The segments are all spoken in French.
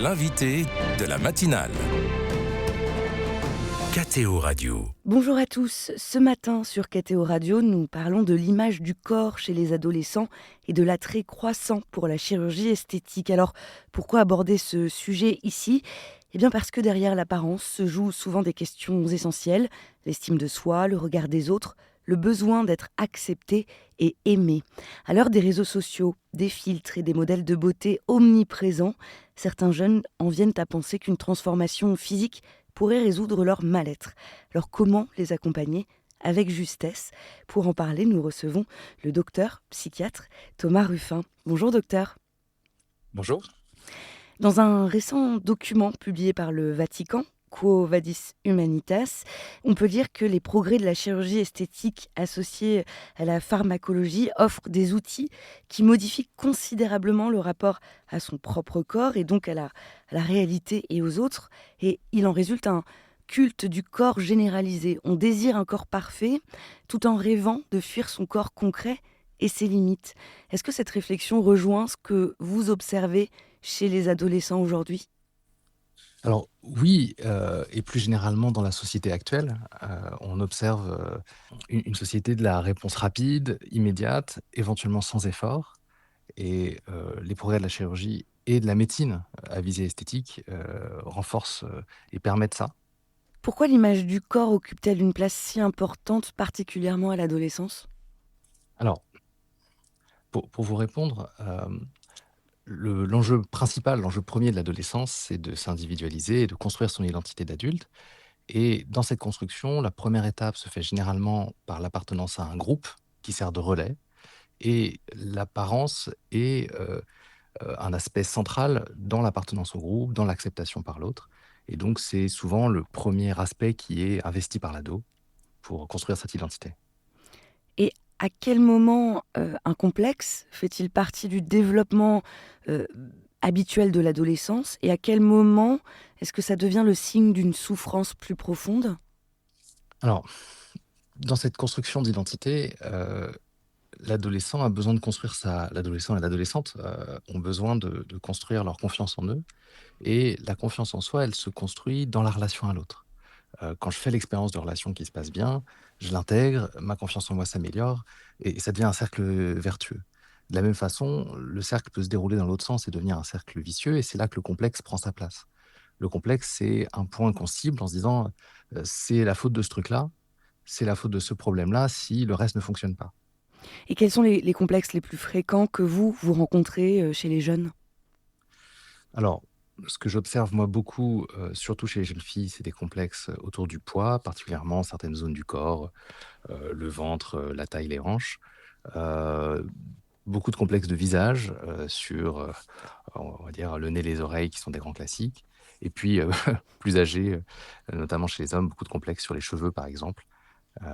l'invité de la matinale. KTO Radio. Bonjour à tous. Ce matin sur KTO Radio, nous parlons de l'image du corps chez les adolescents et de l'attrait croissant pour la chirurgie esthétique. Alors, pourquoi aborder ce sujet ici ? Eh bien parce que derrière l'apparence se jouent souvent des questions essentielles, l'estime de soi, le regard des autres, le besoin d'être accepté et aimé. À l'heure des réseaux sociaux, des filtres et des modèles de beauté omniprésents, certains jeunes en viennent à penser qu'une transformation physique pourrait résoudre leur mal-être. Alors comment les accompagner avec justesse ? Pour en parler, nous recevons le docteur psychiatre Thomas Ruffin. Bonjour docteur. Bonjour. Dans un récent document publié par le Vatican, Quo Vadis Humanitas, on peut dire que les progrès de la chirurgie esthétique associée à la pharmacologie offrent des outils qui modifient considérablement le rapport à son propre corps et donc à la réalité et aux autres. Et il en résulte un culte du corps généralisé. On désire un corps parfait tout en rêvant de fuir son corps concret et ses limites. Est-ce que cette réflexion rejoint ce que vous observez chez les adolescents aujourd'hui ? Alors oui, et plus généralement dans la société actuelle, on observe une société de la réponse rapide, immédiate, éventuellement sans effort. Et les progrès de la chirurgie et de la médecine à visée esthétique renforcent et permettent ça. Pourquoi l'image du corps occupe-t-elle une place si importante, particulièrement à l'adolescence ? Alors, pour vous répondre, l'enjeu principal, l'enjeu premier de l'adolescence, c'est de s'individualiser et de construire son identité d'adulte. Et dans cette construction, la première étape se fait généralement par l'appartenance à un groupe qui sert de relais. Et l'apparence est un aspect central dans l'appartenance au groupe, dans l'acceptation par l'autre. Et donc, c'est souvent le premier aspect qui est investi par l'ado pour construire cette identité. Et à quel moment un complexe fait-il partie du développement habituel de l'adolescence ? Et à quel moment est-ce que ça devient le signe d'une souffrance plus profonde ? Alors, dans cette construction d'identité, l'adolescent a besoin de construire l'adolescent et l'adolescente ont besoin de construire leur confiance en eux. Et la confiance en soi, elle se construit dans la relation à l'autre. Quand je fais l'expérience de relation qui se passe bien, je l'intègre, ma confiance en moi s'améliore et ça devient un cercle vertueux. De la même façon, le cercle peut se dérouler dans l'autre sens et devenir un cercle vicieux et c'est là que le complexe prend sa place. Le complexe, c'est un point qu'on cible en se disant c'est la faute de ce truc-là, c'est la faute de ce problème-là si le reste ne fonctionne pas. Et quels sont les complexes les plus fréquents que vous rencontrez chez les jeunes ? Alors, ce que j'observe moi beaucoup, surtout chez les jeunes filles, c'est des complexes autour du poids, particulièrement certaines zones du corps, le ventre, la taille, les hanches. Heu, Beaucoup de complexes de visage, sur, on va dire le nez, les oreilles qui sont des grands classiques et puis, plus âgés, notamment chez les hommes, beaucoup de complexes sur les cheveux par exemple, heu,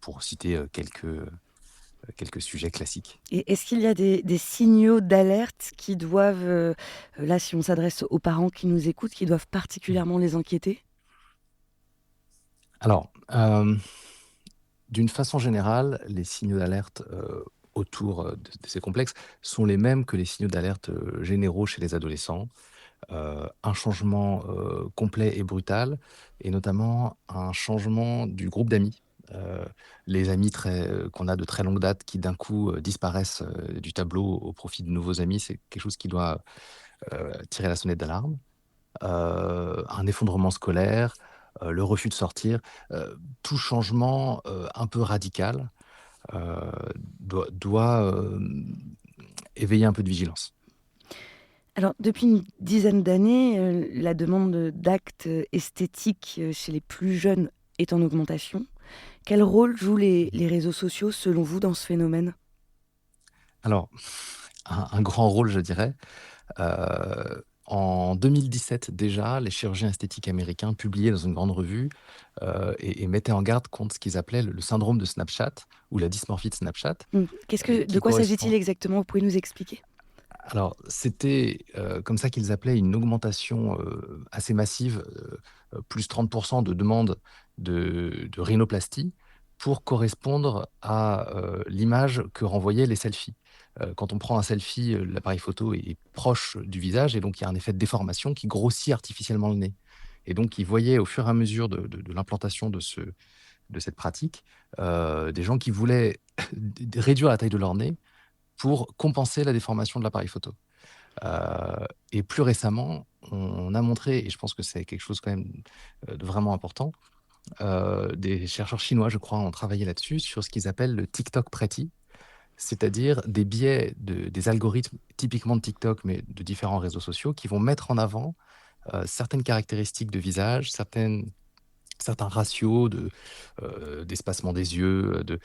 pour citer, quelques sujets classiques. Et est-ce qu'il y a des signaux d'alerte qui doivent, là si on s'adresse aux parents qui nous écoutent, qui doivent particulièrement les inquiéter ? Alors, d'une façon générale, les signaux d'alerte, autour, de ces complexes sont les mêmes que les signaux d'alerte, généraux chez les adolescents. Un changement, complet et brutal et notamment un changement du groupe d'amis. Heu, les amis qu'on a de très longue date qui d'un coup, disparaissent, du tableau au profit de nouveaux amis, c'est quelque chose qui doit, tirer la sonnette d'alarme. Un effondrement scolaire, le refus de sortir, tout changement, un peu radical, heu, doit éveiller un peu de vigilance. Alors, depuis une dizaine d'années, la demande d'actes esthétiques chez les plus jeunes est en augmentation. Quel rôle jouent les réseaux sociaux, selon vous, dans ce phénomène ? Alors, un grand rôle, je dirais. En 2017 déjà, les chirurgiens esthétiques américains publiaient dans une grande revue, et mettaient en garde contre ce qu'ils appelaient le syndrome de Snapchat ou la dysmorphie de Snapchat, De qui quoi s'agit-il correspond. exactement ? Vous pouvez nous expliquer ? Alors, c'était, comme ça qu'ils appelaient une augmentation, assez massive, plus 30 de demandes de rhinoplastie pour correspondre à, l'image que renvoyaient les selfies. quand on prend un selfie, l'appareil photo est proche du visage et donc il y a un effet de déformation qui grossit artificiellement le nez et donc ils voyaient au fur et à mesure de l'implantation de cette pratique, des gens qui voulaient réduire la taille de leur nez pour compenser la déformation de l'appareil photo. Et plus récemment, on a montré, et je pense que c'est quelque chose quand même de vraiment important, des chercheurs chinois, je crois, ont travaillé là-dessus, sur ce qu'ils appellent le TikTok Pretty, c'est-à-dire des biais des algorithmes typiquement de TikTok, mais de différents réseaux sociaux, qui vont mettre en avant certaines caractéristiques de visage, certains ratios d'espacement des yeux, de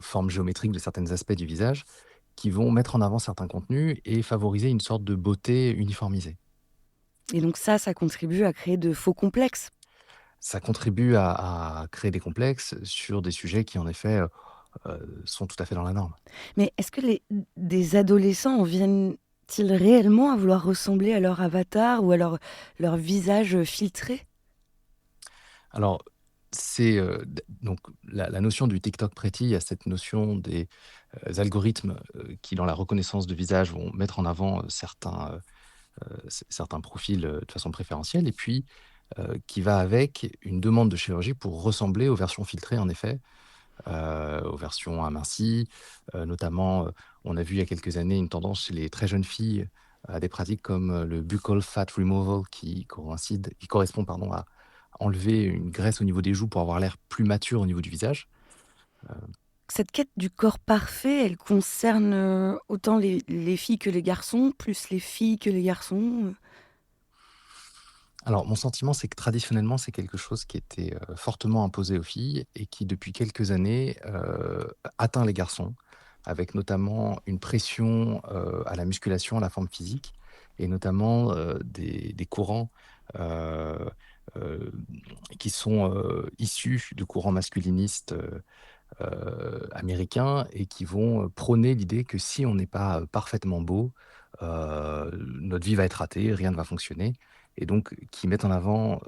forme géométrique de certains aspects du visage, qui vont mettre en avant certains contenus et favoriser une sorte de beauté uniformisée. Et donc ça contribue à créer de faux complexes. Ça contribue à créer des complexes sur des sujets qui, en effet, sont tout à fait dans la norme. Mais est-ce que des adolescents en viennent-ils réellement à vouloir ressembler à leur avatar ou à leur visage filtré? Alors, c'est, donc la notion du TikTok Pretty, il y a cette notion des, algorithmes, qui, dans la reconnaissance de visage, vont mettre en avant, certains profils, de façon préférentielle et puis, qui va avec une demande de chirurgie pour ressembler aux versions filtrées, en effet, aux versions amincies. Notamment, on a vu il y a quelques années une tendance chez les très jeunes filles à des pratiques comme le buccal fat removal qui correspond pardon, à enlever une graisse au niveau des joues pour avoir l'air plus mature au niveau du visage. Cette quête du corps parfait, elle concerne, autant les filles que les garçons, plus les filles que les garçons? Alors, mon sentiment, c'est que traditionnellement, c'est quelque chose qui était fortement imposé aux filles et qui, depuis quelques années, atteint les garçons, avec notamment une pression à la musculation, à la forme physique, et notamment des courants euh, euh, qui sont issus de courants masculinistes américains et qui vont prôner l'idée que si on n'est pas parfaitement beau, notre vie va être ratée, rien ne va fonctionner. Et donc, qui mettent en avant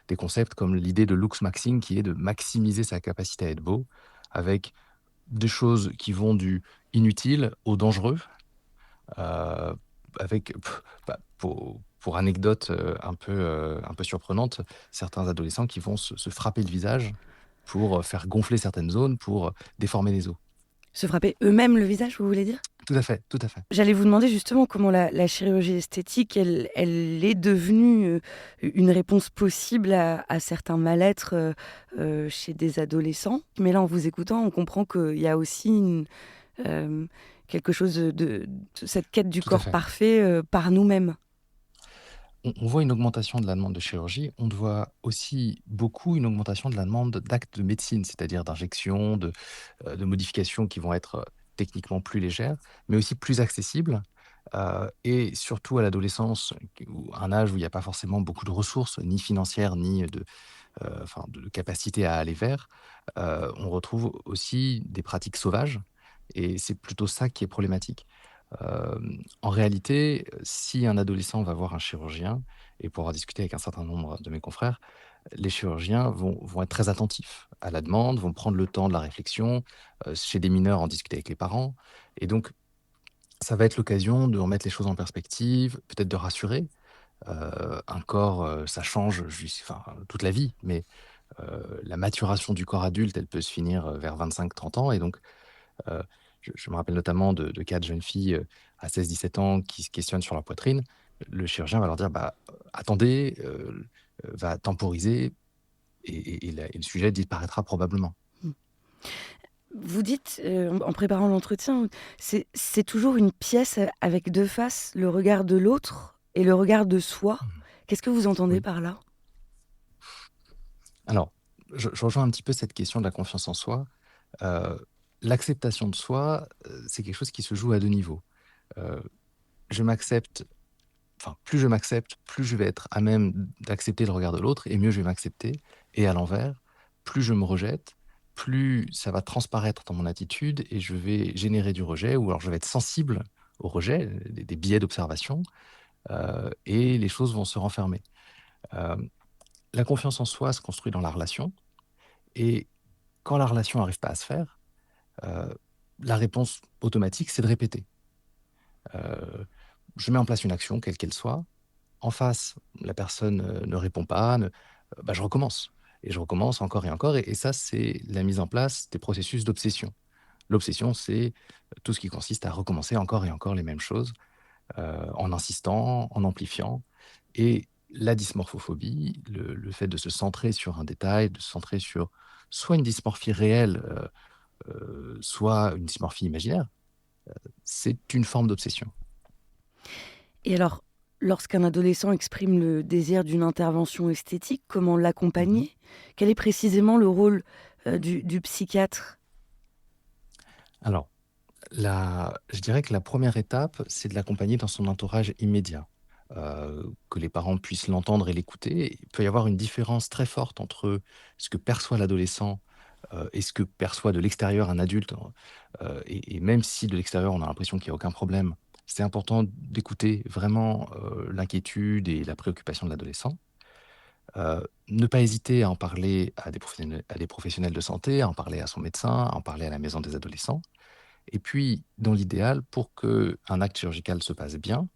des concepts comme l'idée de looks maxing, qui est de maximiser sa capacité à être beau, avec des choses qui vont du inutile au dangereux, euh, avec, bah, pour anecdote un peu surprenante, certains adolescents qui vont se frapper le visage pour faire gonfler certaines zones, pour déformer les os. Se frapper eux-mêmes le visage, vous voulez dire? Tout à fait, tout à fait. J'allais vous demander justement comment la chirurgie esthétique, elle est devenue, une réponse possible à certains mal-être, chez des adolescents. Mais là, en vous écoutant, on comprend qu'il y a aussi hem, quelque chose de cette quête du Tout à corps fait. parfait, par nous-mêmes. On voit une augmentation de la demande de chirurgie, on voit aussi beaucoup une augmentation de la demande d'actes de médecine, c'est-à-dire d'injections, de modifications qui vont être techniquement plus légères, mais aussi plus accessibles. Et surtout à l'adolescence, un âge où il n'y a pas forcément beaucoup de ressources, ni financières, ni enfin, de capacité à aller vers, on retrouve aussi des pratiques sauvages. Et c'est plutôt ça qui est problématique. En réalité, si un adolescent va voir un chirurgien, et pour avoir discuté avec un certain nombre de mes confrères, les chirurgiens vont être très attentifs à la demande, vont prendre le temps de la réflexion, chez des mineurs, en discuter avec les parents. Et donc, ça va être l'occasion de remettre les choses en perspective, peut-être de rassurer. Un corps, ça change enfin, toute la vie, mais la maturation du corps adulte, elle peut se finir vers 25-30 ans. Et donc, Heu, je me rappelle notamment de cas de jeunes filles, à 16-17 ans qui se questionnent sur leur poitrine. Le chirurgien va leur dire: «Bah, attendez, va temporiser et le sujet disparaîtra probablement». Mmh. Vous dites, en préparant l'entretien, c'est toujours une pièce, avec 2 faces, le regard de l'autre et le regard de soi. Mmh. Qu'est-ce que vous entendez Oui. par là? Alors, je rejoins un petit peu cette question de la confiance en soi. Heu, L'acceptation de soi, c'est quelque chose qui se joue à 2 niveaux. Heu, je m'accepte Enfin, plus je m'accepte, plus je vais être à même d'accepter le regard de l'autre et mieux je vais m'accepter. Et à l'envers, plus je me rejette, plus ça va transparaître dans mon attitude et je vais générer du rejet ou alors je vais être sensible au rejet, des biais d'observation, et les choses vont se renfermer. Hem, la confiance en soi se construit dans la relation et quand la relation n'arrive pas à se faire, heu, la réponse automatique, c'est de répéter. Heu, je mets en place une action, quelle qu'elle soit. En face, la personne, ne répond pas, bah, je recommence et je recommence encore et encore et ça, c'est la mise en place des processus d'obsession. L'obsession, c'est tout ce qui consiste à recommencer encore et encore les mêmes choses, en insistant, en amplifiant et la dysmorphophobie, le fait de se centrer sur un détail, de se centrer sur soit une dysmorphie réelle, soit une dysmorphie imaginaire, c'est une forme d'obsession. Et alors, lorsqu'un adolescent exprime le désir d'une intervention esthétique, comment Mmh. l'accompagner? Quel est précisément le rôle, du psychiatre? Alors, je dirais que la première étape, c'est de l'accompagner dans son entourage immédiat, que les parents puissent l'entendre et l'écouter. Il peut y avoir une différence très forte entre ce que perçoit l'adolescent, et ce que perçoit de l'extérieur un adulte, et même si de l'extérieur on a l'impression qu'il y a aucun problème, c'est important d'écouter vraiment, l'inquiétude et la préoccupation de l'adolescent. Ne pas hésiter à en parler à des professionnels de santé, à en parler à son médecin, à en parler à la maison des adolescents. Et puis, dans l'idéal, pour qu'un acte chirurgical se passe bien,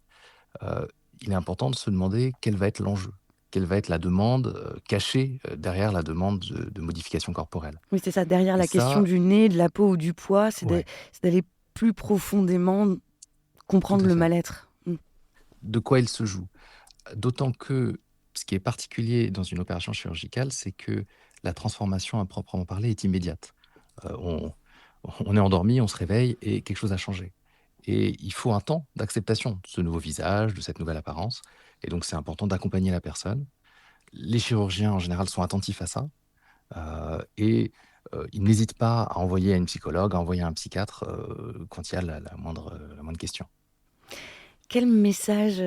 heu, il est important de se demander quel va être l'enjeu. Quelle va être la demande, cachée, derrière la demande de modification corporelle. Oui, c'est ça, derrière Et la question ça du nez, de la peau ou du poids, ouais, c'est d'aller plus profondément tout comprendre à le fait. mal-être. Mmh. De quoi il se joue? D'autant que ce qui est particulier dans une opération chirurgicale, c'est que la transformation à proprement parler est immédiate. On on est endormi, on se réveille et quelque chose a changé. Et il faut un temps d'acceptation de ce nouveau visage, de cette nouvelle apparence. Et donc, c'est important d'accompagner la personne. Les chirurgiens, en général, sont attentifs à ça. Ils n'hésitent pas à envoyer à une psychologue, à envoyer à un psychiatre quand il y a la moindre question. Quel message,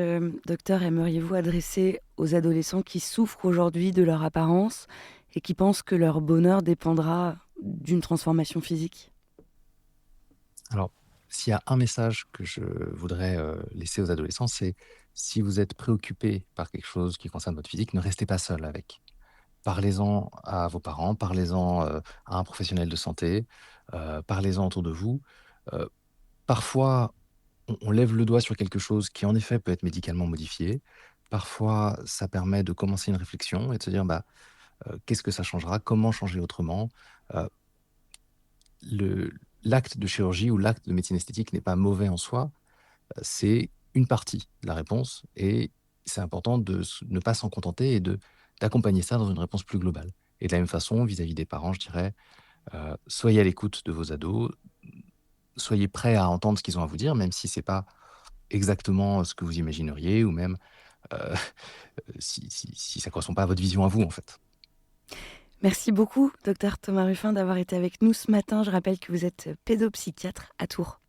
docteur, aimeriez-vous adresser aux adolescents qui souffrent aujourd'hui de leur apparence et qui pensent que leur bonheur dépendra d'une transformation physique? Alors, s'il y a un message que je voudrais laisser aux adolescents, c'est si vous êtes préoccupé par quelque chose qui concerne votre physique, ne restez pas seul avec. Parlez-en à vos parents, parlez-en, à un professionnel de santé, parlez-en autour de vous. Heu, parfois, on lève le doigt sur quelque chose qui, en effet, peut être médicalement modifié. Parfois, ça permet de commencer une réflexion et de se dire: «Bah, qu'est-ce que ça changera? Comment changer autrement?» heu, le l'acte de chirurgie ou l'acte de médecine esthétique n'est pas mauvais en soi, c'est une partie de la réponse et c'est important de ne pas s'en contenter et d'accompagner ça dans une réponse plus globale. Et de la même façon, vis-à-vis des parents, je dirais, soyez à l'écoute de vos ados, soyez prêts à entendre ce qu'ils ont à vous dire, même si c'est pas exactement ce que vous imagineriez ou même, heu, si ça correspond pas à votre vision à vous, en fait. Merci beaucoup, docteur Thomas Ruffin, d'avoir été avec nous ce matin. Je rappelle que vous êtes pédopsychiatre à Tours.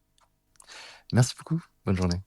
Merci beaucoup, bonne journée.